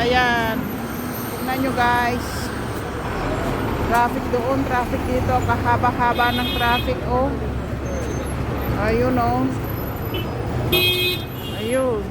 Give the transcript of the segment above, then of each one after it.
ayan. Tingnan nyo guys. Traffic doon, traffic dito. Kahaba-haba ng traffic, oh. Ayun, oh. Ayun.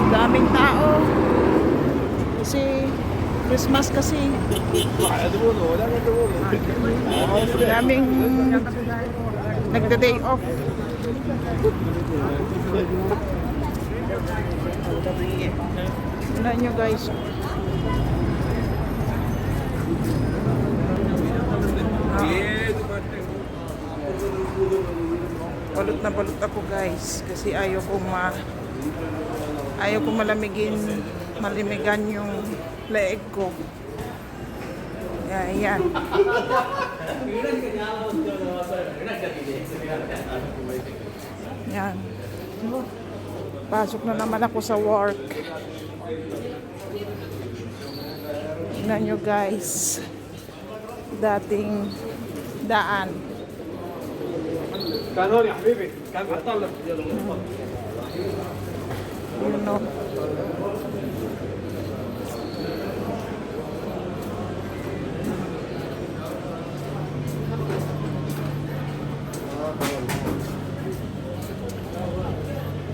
Daming tao. Kasi Christmas kasi. Daming nagda-day off. Tingnan nyo guys. Balot na balot ako guys kasi ayaw ko malamigan yung leeg ko. Ayan. Yan. Pasok na naman ako sa work. Tingnan nyo guys. Dating daan. كانون يا حبيبي كان بيطلب You know.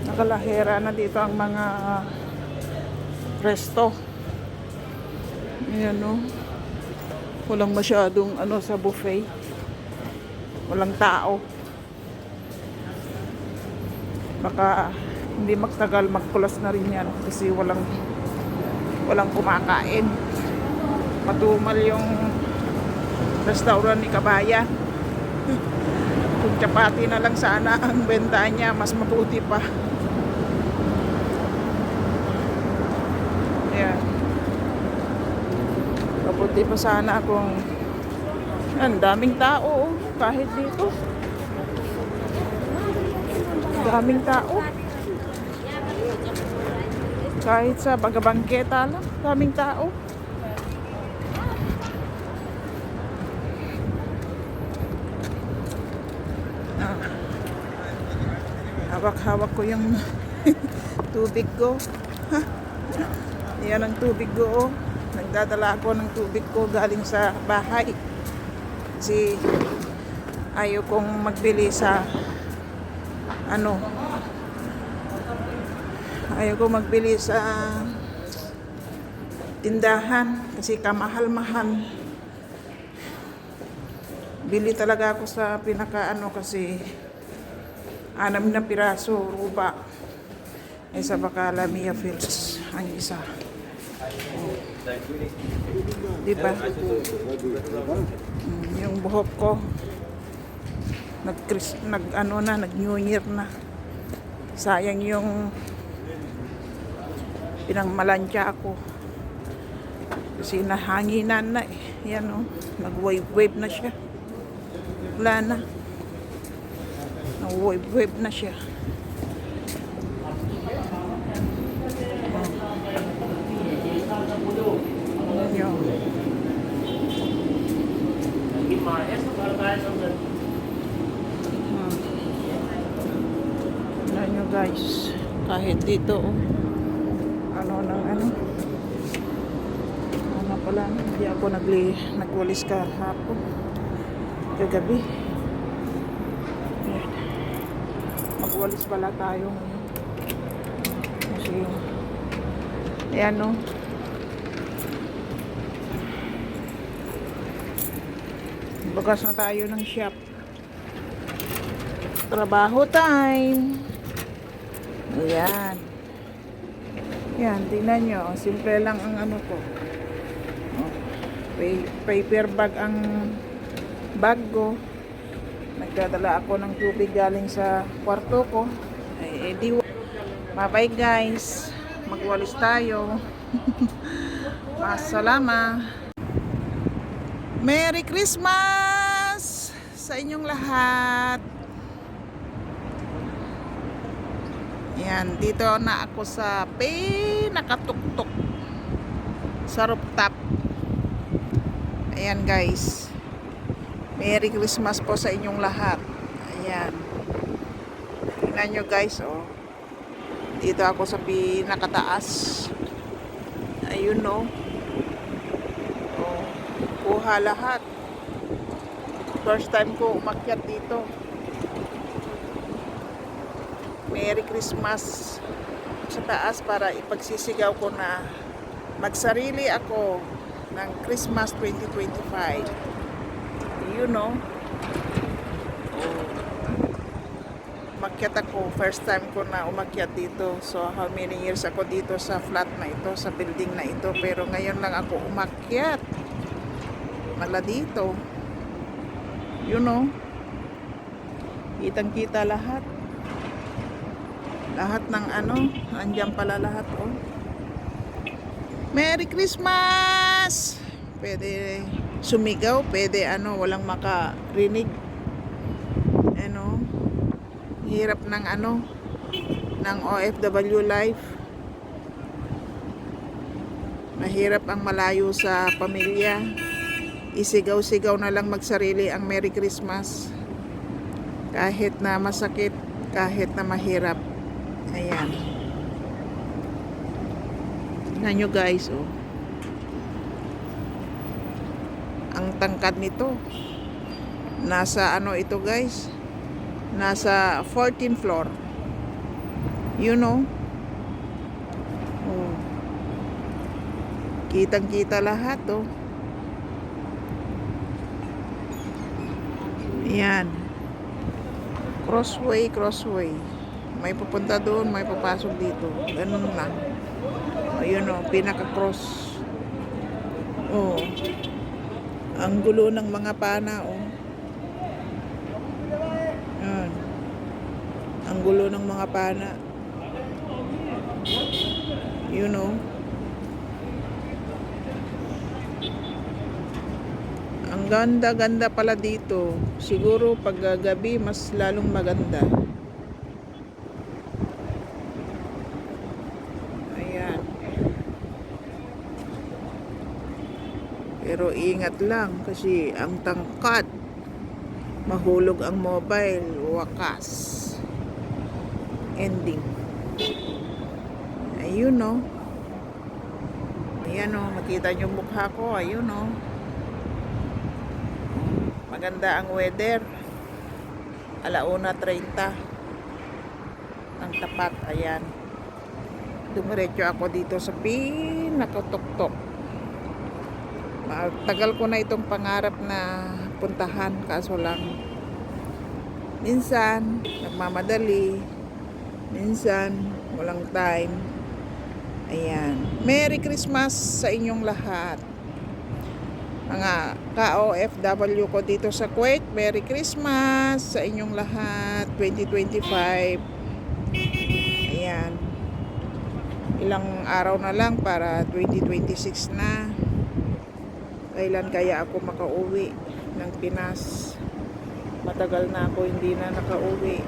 Nakalahera na dito ang mga resto. Ayan, no. Walang masyadong sa buffet. Walang tao. Baka hindi magtagal magkulas na rin yan kasi walang kumakain. Matumal yung restaurant ni Kabayan. Kung chapati na lang sana ang benta niya, mas mabuti pa. Ayan. Mabuti pa sana kung ang daming tao, kahit dito. Daming tao. Kahit sa bagabangketa lang, daming tao. Hawak-hawak ko yung tubig ko. Yan ang tubig ko. Nagdadala ako ng tubig ko galing sa bahay. Kasi ayaw kong magbili sa ayaw ko magbili sa tindahan kasi kamahal-mahal. Bili talaga ako sa pinaka kasi 6 na piraso ruba. Isa Bacala Mia Fields ang isa. Diba? Yung buhok ko nag-New Year na. Sayang yung pinangmalansya ako. Kasi nahanginan na eh. Yan oh, nag-wave na siya. Wala na. Nag-wave na siya. Yan. Tignan nyo guys, kahit dito pala, hindi ako nagwalis kahapon, kagabi. Magwalis pala tayo ngayon kasi ayan o, bagas na tayo ng shop. Trabaho time. Ayan. Yan, tingnan nyo. Simple lang ang ko. Paper bag ang bag ko. Nagdadala ako ng tubig galing sa kwarto ko. Bye-bye guys. Magwalis tayo. Masalama. Merry Christmas sa inyong lahat. Yan, dito na ako sa pinakatuktok sa rooftop. Ayan guys. Merry Christmas po sa inyong lahat. Ayan. Tingnan nyo guys, oh. Dito ako sa pinakataas. Ayun, no. Oh, kuha lahat. First time ko umakyat dito. Merry Christmas sa taas para ipagsisigaw ko na magsarili ako ng Christmas 2025. You know, umakyat ako. First time ko na umakyat dito. So, how many years ako dito sa flat na ito, sa building na ito. Pero ngayon lang ako umakyat. Mala dito. You know, kitang-kita lahat. Lahat ng ano, andyan pala lahat, oh. Merry Christmas! Pwede sumigaw, pwede ano, walang makarinig. Ano, hirap ng ano, ng OFW life. Mahirap ang malayo sa pamilya. Isigaw-sigaw na lang magsarili ang Merry Christmas. Kahit na masakit, kahit na mahirap. Ayan. Tingnan nyo guys, oh. Ang tangkad nito. Nasa ano ito guys? Nasa 14th floor. You know? Oh. Kitang-kita lahat, oh. Ayan. Crossway, crossway. May pupunta doon, may papasok dito. Ganun lang. Ayun, oh, pinaka-cross. Oh. Ang gulo ng mga pana, oh. Ayan. Ang gulo ng mga pana. You know. Ang ganda-ganda pala dito. Siguro pag gabi mas lalong maganda. Ayan. Pero ingat lang kasi ang tangkad. Mahulog ang mobile. Wakas. Ending. Ayun, no. Ayan, no. Makita nyo mukha ko. Ayun, no. Maganda ang weather. 1:30 ng tapat. Ayan. Dumiretso ako dito sa pinakatuktok. Tagal ko na itong pangarap na puntahan, kaso lang minsan nagmamadali, minsan walang time. Ayan. Merry Christmas sa inyong lahat. Mga ka-OFW ko dito sa Kuwait, Merry Christmas sa inyong lahat. 2025. Ayan. Ilang araw na lang para 2026 na. Kailan kaya ako makauwi ng Pinas? Matagal na ako hindi na nakauwi.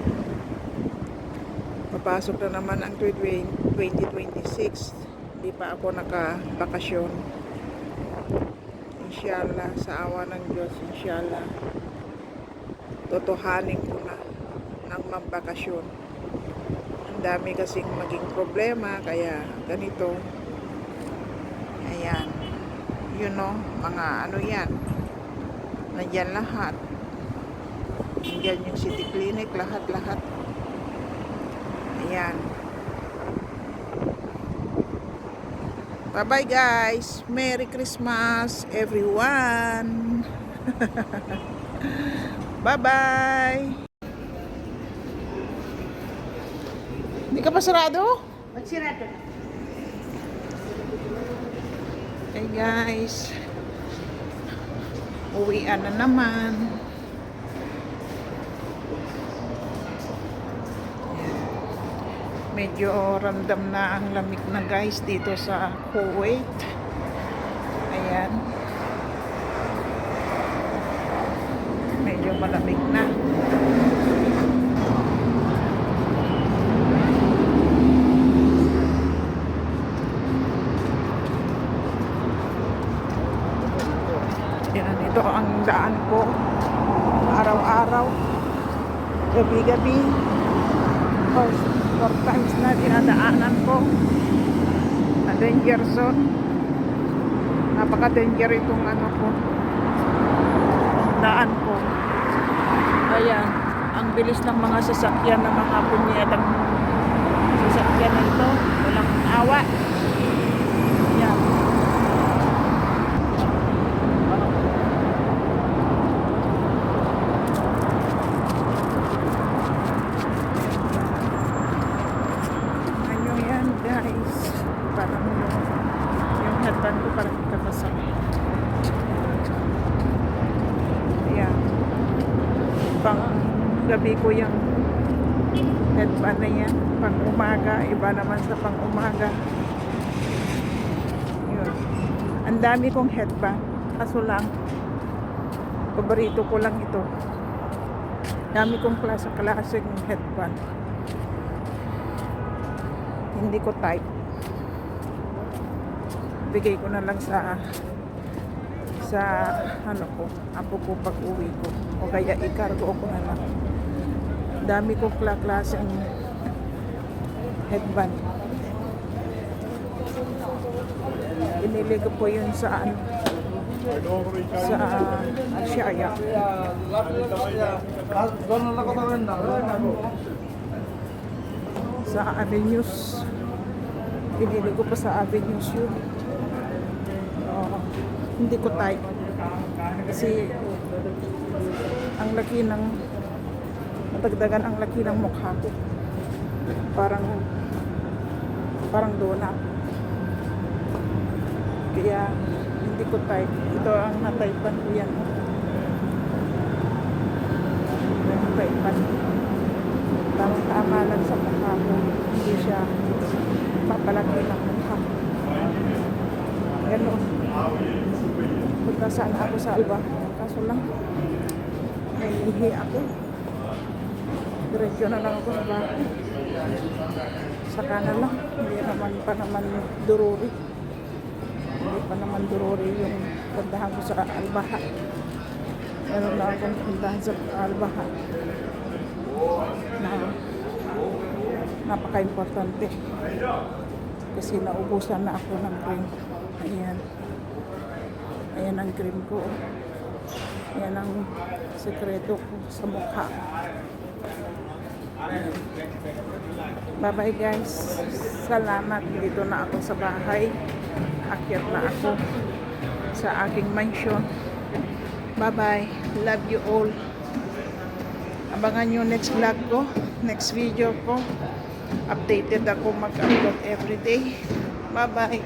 Papasok na naman ang 2026. Hindi pa ako nakabakasyon. Inshallah, sa awa ng Diyos, inshallah, totohanin ko na ng mambakasyon. Ang dami kasing maging problema, kaya ganito. Ayan. You know, mga ano yan. Nandyan lahat. Nandyan yung city clinic, lahat-lahat. Ayan. Bye-bye guys. Merry Christmas everyone. Bye-bye. Hindi ka pa sarado? Magsirado na. Hey guys. Uwian na naman. Medyo ramdam na ang lamig na guys dito sa Kuwait. Ayan. Medyo malamig na. Yan, ito ang daan ko araw-araw, gabi-gabi, or 4 times na dinadaanan ko na danger zone. Napaka-danger itong ano ko, daan ko. Ayan, ang bilis ng mga sasakyan ng mga punyetang sasakyan na ito. Walang awa. Ayan. Ano yan guys? Parang yung headband ko parang kakasal. Ayan. Pang gabi ko yung headband na yan. Pang umaga, iba naman sa pang umaga. Yun. Ang dami kong headband. Kaso lang, paborito ko lang ito. Dami kong klaseng headband. Hindi ko type. Bigay ko na lang sa ano ko, apo ko pag uwi ko. O kaya ikargo ko na lang. Dami ko klaseng headband. Binili ko po yun sa ano, sa Asyaya. Sa Avenues. Binili ko pa sa Avenues yun. Hindi ko type. Kasi ang laki ng natagdagan ang laki ng mukha ko. Parang donut. Kaya hindi ko type. Ito ang natypean ko yan. Natypean. Parang tama lang sa mukha ko. Hindi siya papalaki ng mukha. Ganon. Punta sana ako sa Alba. Kaso lang, may lihi ako. Diretso na lang ako sa bahay. Saka na lang. Hindi naman dururi. Hindi pa naman dururi yung puntahan ko sa Albaha. Meron na akong puntahan sa Albaha. Na napaka-importante. Kasi naubusan na ako ng cream. Ayan. Ayan ang cream ko. Ayan ang sekreto ko sa mukha. Bye-bye guys. Salamat. Dito na ako sa bahay. Akyat na ako sa aking mansion. Bye-bye. Love you all. Abangan nyo next vlog ko. Next video ko. Updated ako mag-upload everyday. Bye-bye.